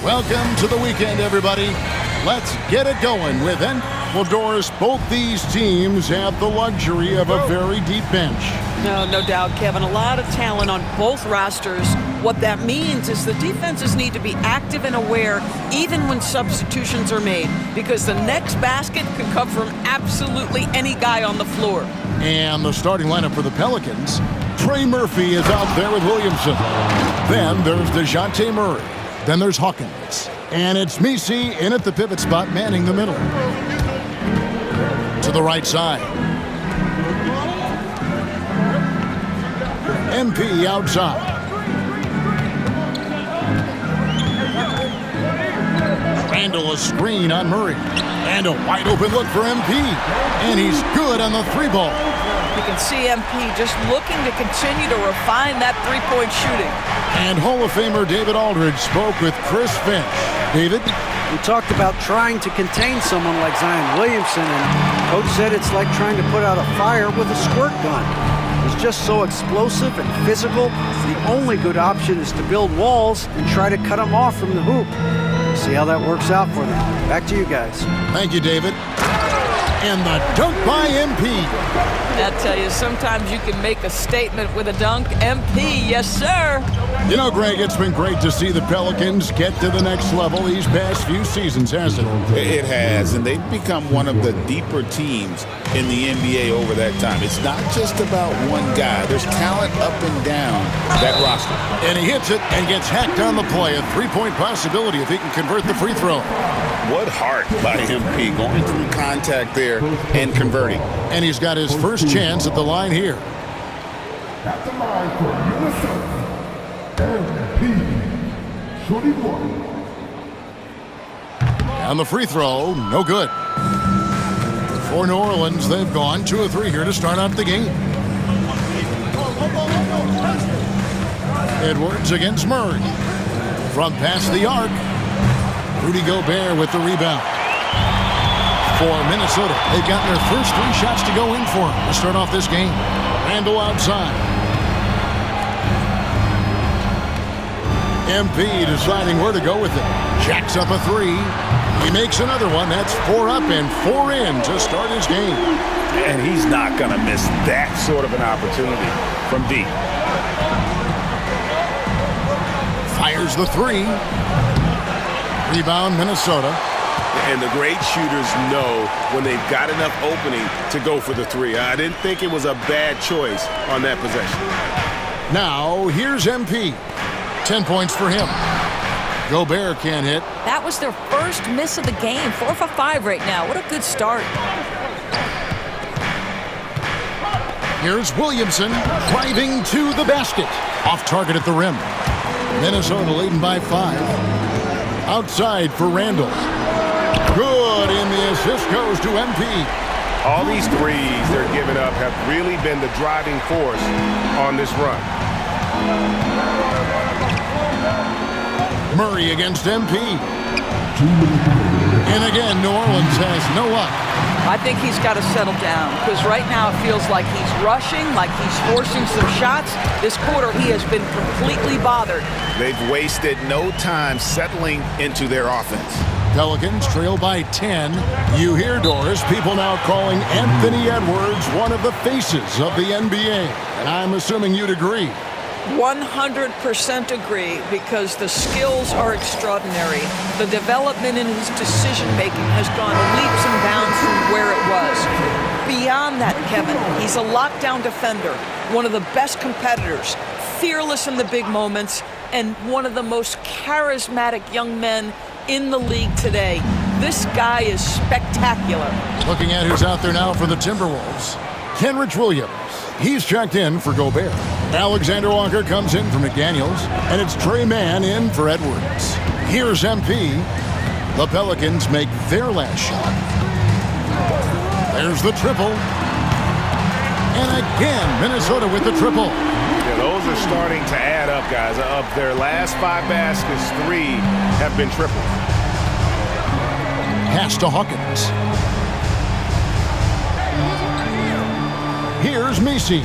Welcome to the weekend, everybody. Let's get it going with it. Well, Doris, both these teams have the luxury of a very deep bench. No doubt, Kevin. A lot of talent on both rosters. What that means is the defenses need to be active and aware even when substitutions are made, because the next basket could come from absolutely any guy on the floor. And the starting lineup for the Pelicans, Trey Murphy is out there with Williamson. Then there's DeJounte Murray. Then there's Hawkins. And it's Messi in at the pivot spot, manning the middle. To the right side. MP outside. Randall a screen on Murray. And a wide open look for MP. And he's good on the three ball. You can see MP just looking to continue to refine that three-point shooting. And Hall of Famer David Aldridge spoke with Chris Finch. David? We talked about trying to contain someone like Zion Williamson, and Coach said it's like trying to put out a fire with a squirt gun. He's just so explosive and physical. The only good option is to build walls and try to cut him off from the hoop. See how that works out for them. Back to you guys. Thank you, David. And the dunk by MP. I tell you, sometimes you can make a statement with a dunk. MP, yes, sir. You know, Greg, it's been great to see the Pelicans get to the next level these past few seasons, hasn't it? It has, and they've become one of the deeper teams in the NBA over that time. It's not just about one guy. There's talent up and down that roster. And he hits it and gets hacked on the play. A three-point possibility if he can convert the free throw. What heart by MP, going through contact there and converting. And he's got his first chance at the line here. At the line for Minnesota, MP, Shorty Boy. And the free throw, no good. For New Orleans, they've gone 2 of 3 here to start out the game. Edwards against Murray. From past the arc, Rudy Gobert with the rebound. For Minnesota, they've gotten their first 3 shots to go in for them to start off this game. Randall outside. MP deciding where to go with it. Jacks up a 3. He makes another one. That's 4 up and 4 in to start his game. And he's not going to miss that sort of an opportunity from deep. Fires the 3. Rebound, Minnesota. And the great shooters know when they've got enough opening to go for the 3. I didn't think it was a bad choice on that possession. Now, here's MP. 10 points for him. Gobert can't hit. That was their first miss of the game. 4 for 5 right now. What a good start. Here's Williamson driving to the basket. Off target at the rim. Minnesota leading by 5. Outside for Randall. Good, and the assist goes to MP. All these threes they're giving up have really been the driving force on this run. Murray against MP. And again, New Orleans has no luck. I think he's got to settle down, because right now it feels like he's rushing, like he's forcing some shots. This quarter, he has been completely bothered. They've wasted no time settling into their offense. Pelicans trail by 10. You hear, Doris, people now calling Anthony Edwards one of the faces of the NBA. And I'm assuming you'd agree. 100% agree, because the skills are extraordinary. The development in his decision-making has gone leaps and bounds from where it was. Beyond that, Kevin, he's a lockdown defender, one of the best competitors, fearless in the big moments, and one of the most charismatic young men in the league today. This guy is spectacular. Looking at who's out there now for the Timberwolves. Kenrich Williams. He's checked in for Gobert. Alexander Walker comes in for McDaniels. And it's Trey Mann in for Edwards. Here's MP. The Pelicans make their last shot. There's the triple. And again, Minnesota with the triple. Yeah, those are starting to add up, guys. Of their last 5 baskets, 3 have been triple. Pass to Hawkins. Here's Messi.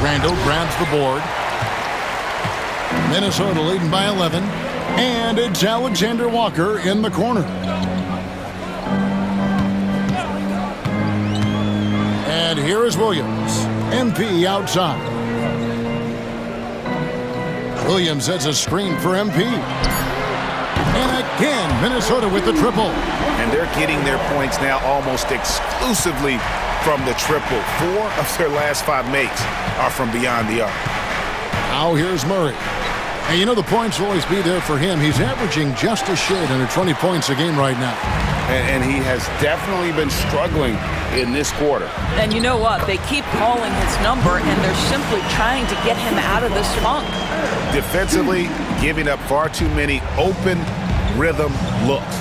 Randall grabs the board. Minnesota leading by 11. And it's Alexander Walker in the corner. And here is Williams. MP outside. Williams sets a screen for MP. And again, Minnesota with the triple. And they're getting their points now almost exclusively from the triple. 4 of their last 5 makes are from beyond the arc. Now here's Murray. And you know the points will always be there for him. He's averaging just a shade under 20 points a game right now. And he has definitely been struggling in this quarter. And you know what? They keep calling his number, and they're simply trying to get him out of this funk. Defensively, giving up far too many open rhythm looks.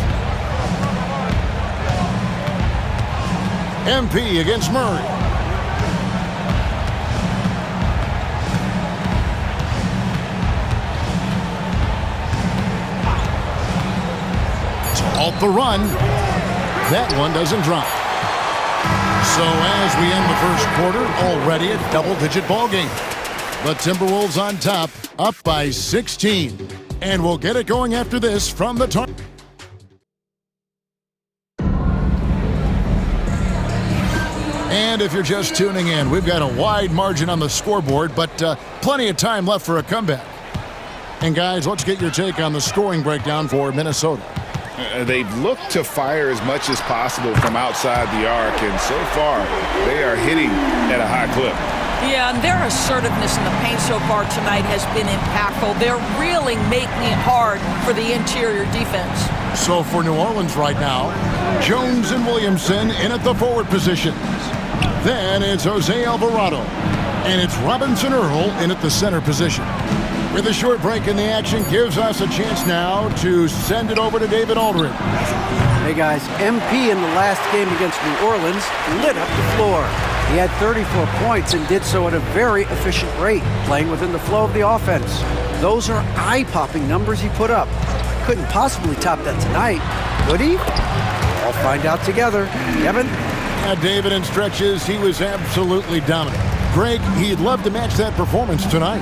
MP against Murray. To halt the run. That one doesn't drop. So as we end the first quarter, already a double-digit ball game. The Timberwolves on top, up by 16. And we'll get it going after this from the top. And if you're just tuning in, we've got a wide margin on the scoreboard, but plenty of time left for a comeback. And guys, let's get your take on the scoring breakdown for Minnesota. They've looked to fire as much as possible from outside the arc, and so far, they are hitting at a high clip. Yeah, and their assertiveness in the paint so far tonight has been impactful. They're really making it hard for the interior defense. So for New Orleans right now, Jones and Williamson in at the forward positions. Then it's Jose Alvarado, and it's Robinson Earl in at the center position. With a short break in the action, gives us a chance now to send it over to David Aldridge. Hey guys, MP in the last game against New Orleans lit up the floor. He had 34 points and did so at a very efficient rate, playing within the flow of the offense. Those are eye-popping numbers he put up. Couldn't possibly top that tonight, could he? I'll find out together. Kevin? David in stretches, he was absolutely dominant. Greg, he'd love to match that performance tonight.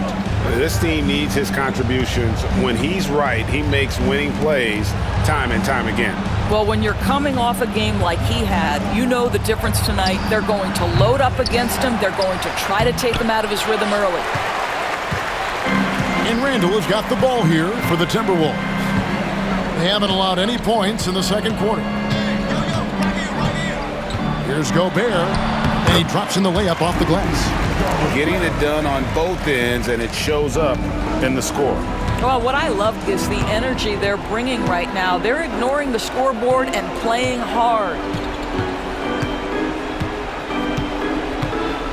This team needs his contributions. When he's right, he makes winning plays time and time again. Well, when you're coming off a game like he had, you know the difference tonight. They're going to load up against him. They're going to try to take him out of his rhythm early. And Randall has got the ball here for the Timberwolves. They haven't allowed any points in the second quarter. Here's Gobert, and he drops in the layup off the glass. Getting it done on both ends, and it shows up in the score. Well, what I love is the energy they're bringing right now. They're ignoring the scoreboard and playing hard.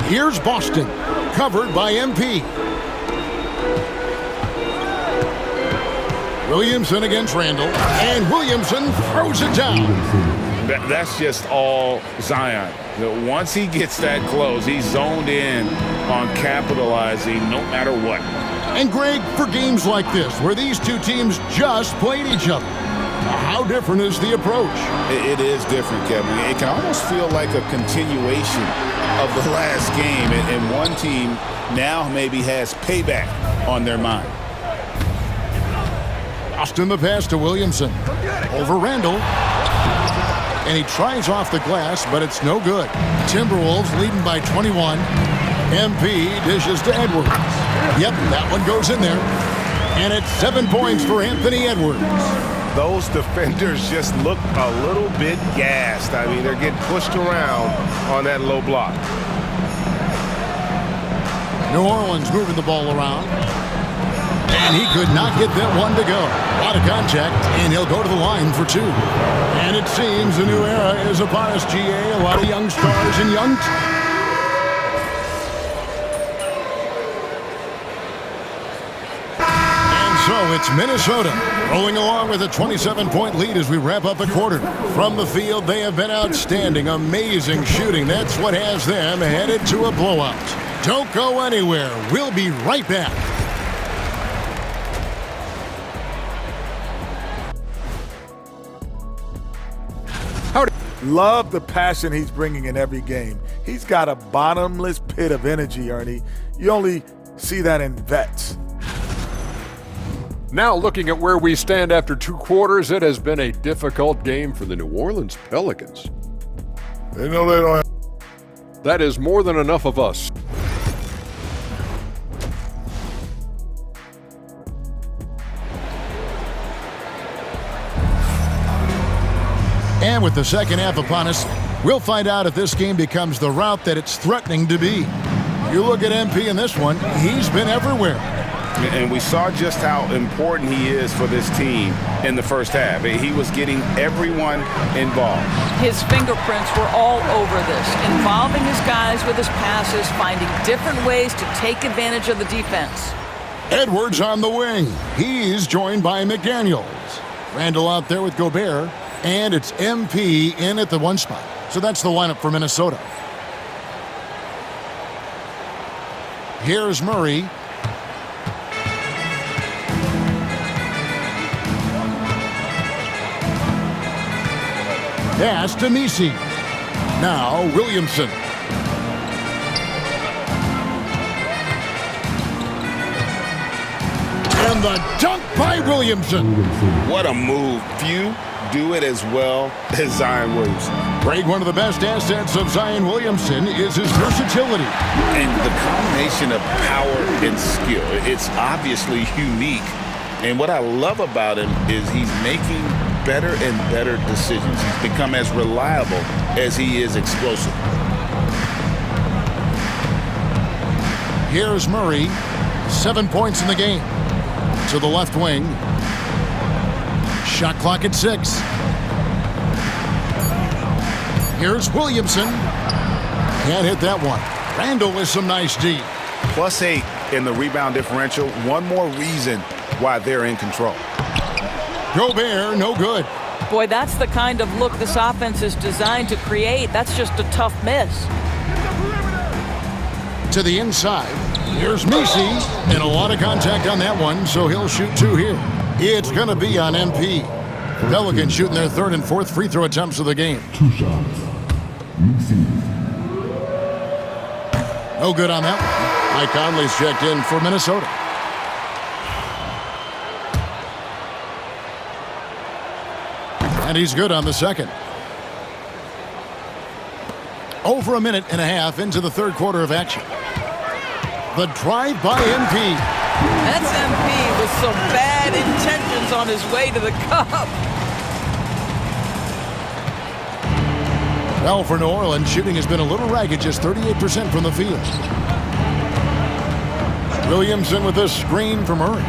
Here's Boston, covered by MP. Williamson against Randall, and Williamson throws it down. That's just all Zion. Once he gets that close, he's zoned in on capitalizing no matter what. And Greg, for games like this, where these two teams just played each other, how different is the approach? It is different, Kevin. It can almost feel like a continuation of the last game, and one team now maybe has payback on their mind. Austin the pass to Williamson. Over Randall. And he tries off the glass, but it's no good. Timberwolves leading by 21. MP dishes to Edwards. Yep, that one goes in there. And it's 7 points for Anthony Edwards. Those defenders just look a little bit gassed. I mean, they're getting pushed around on that low block. New Orleans moving the ball around. And he could not get that one to go. A lot of contact, and he'll go to the line for 2. And it seems a new era is upon us, GA. A lot of young stars and young... And so it's Minnesota rolling along with a 27-point lead as we wrap up the quarter. From the field, they have been outstanding. Amazing shooting. That's what has them headed to a blowout. Don't go anywhere. We'll be right back. Love the passion he's bringing in every game. He's got a bottomless pit of energy, Ernie. You only see that in vets. Now looking at where we stand after 2 quarters, it has been a difficult game for the New Orleans Pelicans. They know they don't have. That is more than enough of us. And with the second half upon us, we'll find out if this game becomes the route that it's threatening to be. You look at MP in this one, he's been everywhere. And we saw just how important he is for this team in the first half. He was getting everyone involved. His fingerprints were all over this, involving his guys with his passes, finding different ways to take advantage of the defense. Edwards on the wing. He's joined by McDaniels. Randall out there with Gobert. And it's MP in at the 1 spot. So that's the lineup for Minnesota. Here's Murray. Pass to Messi. Now Williamson. And the dunk by Williamson. What a move. Few do it as well as Zion Williamson. Greg, one of the best assets of Zion Williamson is his versatility. And the combination of power and skill, it's obviously unique. And what I love about him is he's making better and better decisions. He's become as reliable as he is explosive. Here's Murray. 7 points in the game. To the left wing. Shot clock at 6. Here's Williamson. Can't hit that one. Randall with some nice D. +8 in the rebound differential. One more reason why they're in control. Gobert, no good. Boy, that's the kind of look this offense is designed to create. That's just a tough miss. To the inside. Here's Messi. And a lot of contact on that one, so he'll shoot 2 here. It's going to be on MP. Pelicans shooting their 3rd and 4th free throw attempts of the game. 2 shots. No good on that one. Mike Conley's checked in for Minnesota. And he's good on the second. Over a minute and a half into the 3rd quarter of action. The drive by MP. That's MP with some bad intentions on his way to the cup. Well, for New Orleans, shooting has been a little ragged, just 38% from the field. Williamson with a screen for Murray.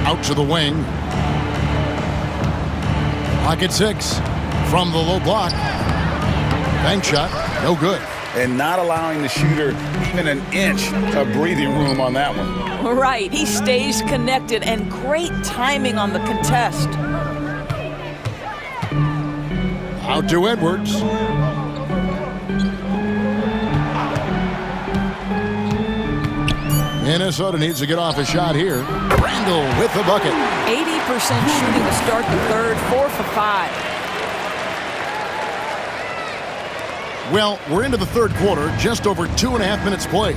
Out to the wing. Pocket 6 from the low block. Bank shot, no good. And not allowing the shooter even an inch of breathing room on that one. Right, he stays connected and great timing on the contest. Out to Edwards. Minnesota needs to get off a shot here. Randall with the bucket. 80% shooting to start the 3rd, 4 for 5. Well, we're into the 3rd quarter, just over 2.5 minutes played.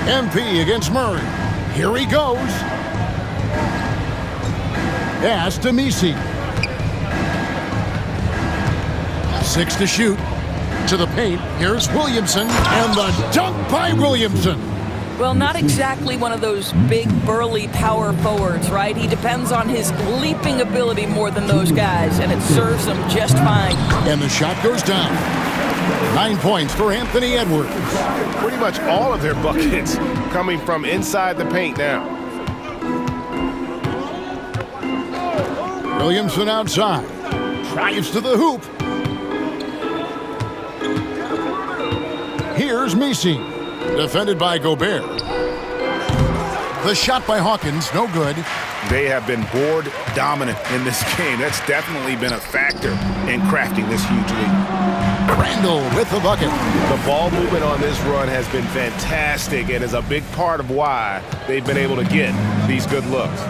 MP against Murray. Here he goes. Pass to Messi. 6 to shoot. To the paint. Here's Williamson. And the dunk by Williamson. Well, not exactly one of those big, burly power forwards, right? He depends on his leaping ability more than those guys, and it serves him just fine. And the shot goes down. 9 points for Anthony Edwards. Pretty much all of their buckets coming from inside the paint now. Williamson outside. Drives to the hoop. Here's Messi. Defended by Gobert. The shot by Hawkins, no good. They have been board dominant in this game. That's definitely been a factor in crafting this huge lead. Randall with the bucket. The ball movement on this run has been fantastic and is a big part of why they've been able to get these good looks.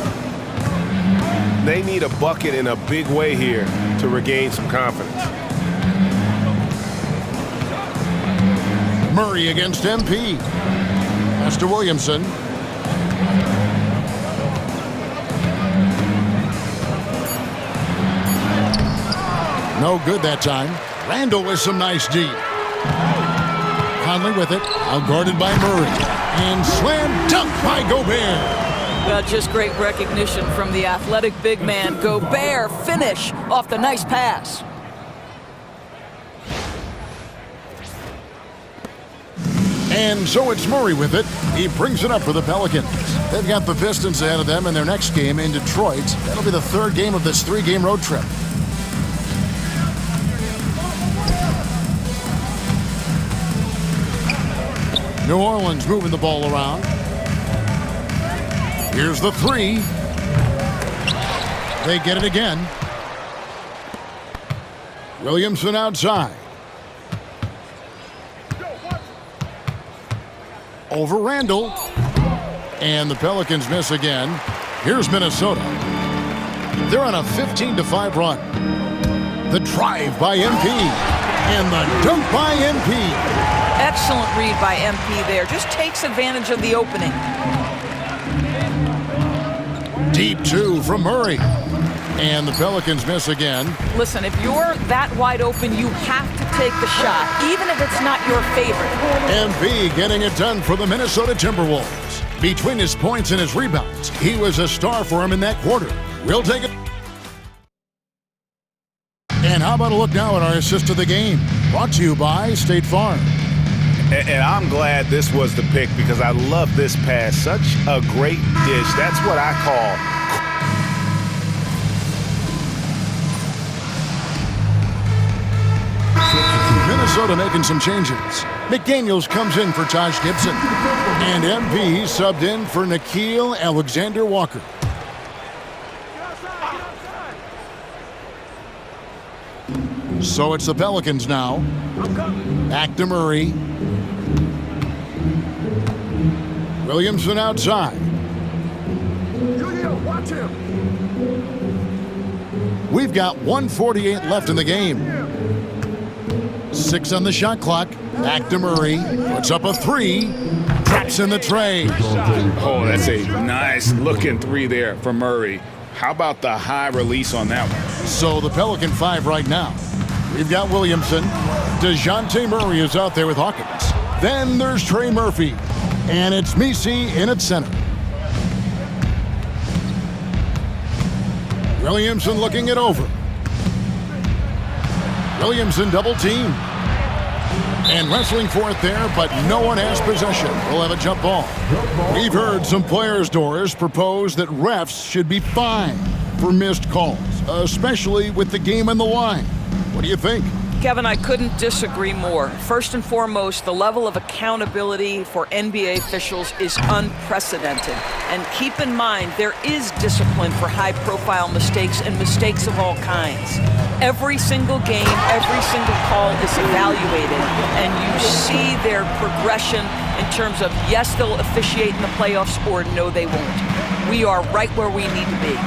They need a bucket in a big way here to regain some confidence. Murray against MP. Pass to Williamson. No good that time. Randall with some nice deep. Conley with it. Outguarded by Murray. And slam dunk by Gobert. Well, just great recognition from the athletic big man. Gobert finish off the nice pass. And so it's Murray with it. He brings it up for the Pelicans. They've got the Pistons ahead of them in their next game in Detroit. That'll be the third game of this 3-game road trip. New Orleans moving the ball around. Here's the three. They get it again. Williamson outside. Over Randall. And the Pelicans miss again. Here's Minnesota. They're on a 15-5 run. The drive by MP. And the dunk by MP. Excellent read by MP there. Just takes advantage of the opening. Deep two from Murray. And the Pelicans miss again. Listen, if you're that wide open, you have to take the shot, even if it's not your favorite. MP getting it done for the Minnesota Timberwolves. Between his points and his rebounds, he was a star for him in that quarter. We'll take it. And how about a look now at our assist of the game? Brought to you by State Farm. And I'm glad this was the pick because I love this pass. Such a great dish. That's what I call. Minnesota making some changes. McDaniels comes in for Taj Gibson. And MP subbed in for Nickeil Alexander-Walker. So it's the Pelicans now. Back to Murray. Williamson outside. Watch him. We've got 1:48 left in the game. 6 on the shot clock. Back to Murray. Puts up a 3. Drops in the tray. Oh, that's a nice looking 3 there from Murray. How about the high release on that one? So the Pelican 5 right now. We've got Williamson. DeJounte Murray is out there with Hawkins. Then there's Trey Murphy. And it's Messi in at center. Williamson looking it over. Williamson double team. And wrestling for it there, but no one has possession. We'll have a jump ball. We've heard some players, Doris, propose that refs should be fined for missed calls, especially with the game on the line. What do you think? Kevin, I couldn't disagree more. First and foremost, the level of accountability for NBA officials is unprecedented. And keep in mind, there is discipline for high-profile mistakes and mistakes of all kinds. Every single game, every single call is evaluated, and you see their progression in terms of, yes, they'll officiate in the playoffs, or no, they won't. We are right where we need to be.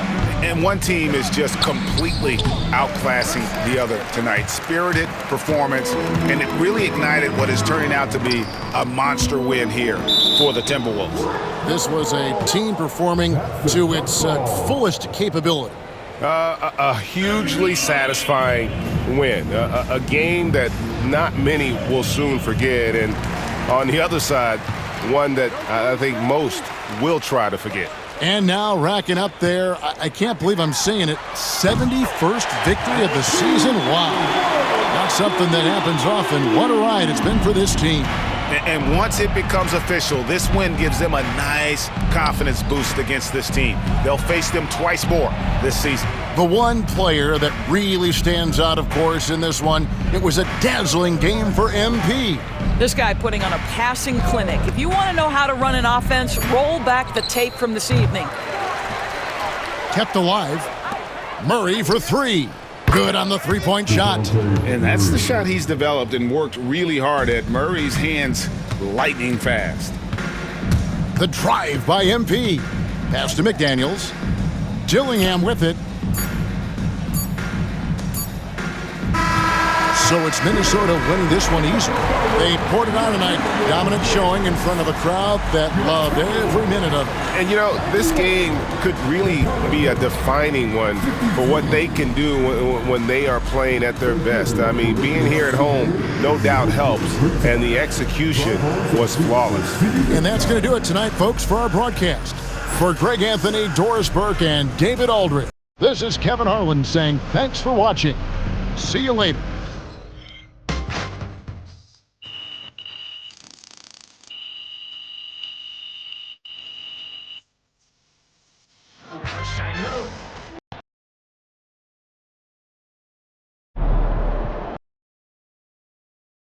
And one team is just completely outclassing the other tonight. Spirited performance, and it really ignited what is turning out to be a monster win here for the Timberwolves. This was a team performing to its fullest capability. A hugely satisfying win. A game that not many will soon forget. And on the other side, one that I think most will try to forget. And now racking up there, I can't believe I'm saying it, 71st victory of the season. Wow. Not something that happens often. What a ride it's been for this team. And once it becomes official, this win gives them a nice confidence boost against this team. They'll face them twice more this season. The one player that really stands out, of course, in this one, it was a dazzling game for MP. This guy putting on a passing clinic. If you want to know how to run an offense, roll back the tape from this evening. Kept alive. Murray for 3. Good on the three-point shot. And that's the shot he's developed and worked really hard at. Murray's hands lightning fast. The drive by MP. Pass to McDaniels. Gillingham with it. So it's Minnesota winning this one easily. They poured it on tonight. Dominant showing in front of a crowd that loved every minute of it. And, you know, this game could really be a defining one for what they can do when they are playing at their best. I mean, being here at home no doubt helps, and the execution was flawless. And that's going to do it tonight, folks, for our broadcast. For Greg Anthony, Doris Burke, and David Aldridge, this is Kevin Harlan saying thanks for watching. See you later.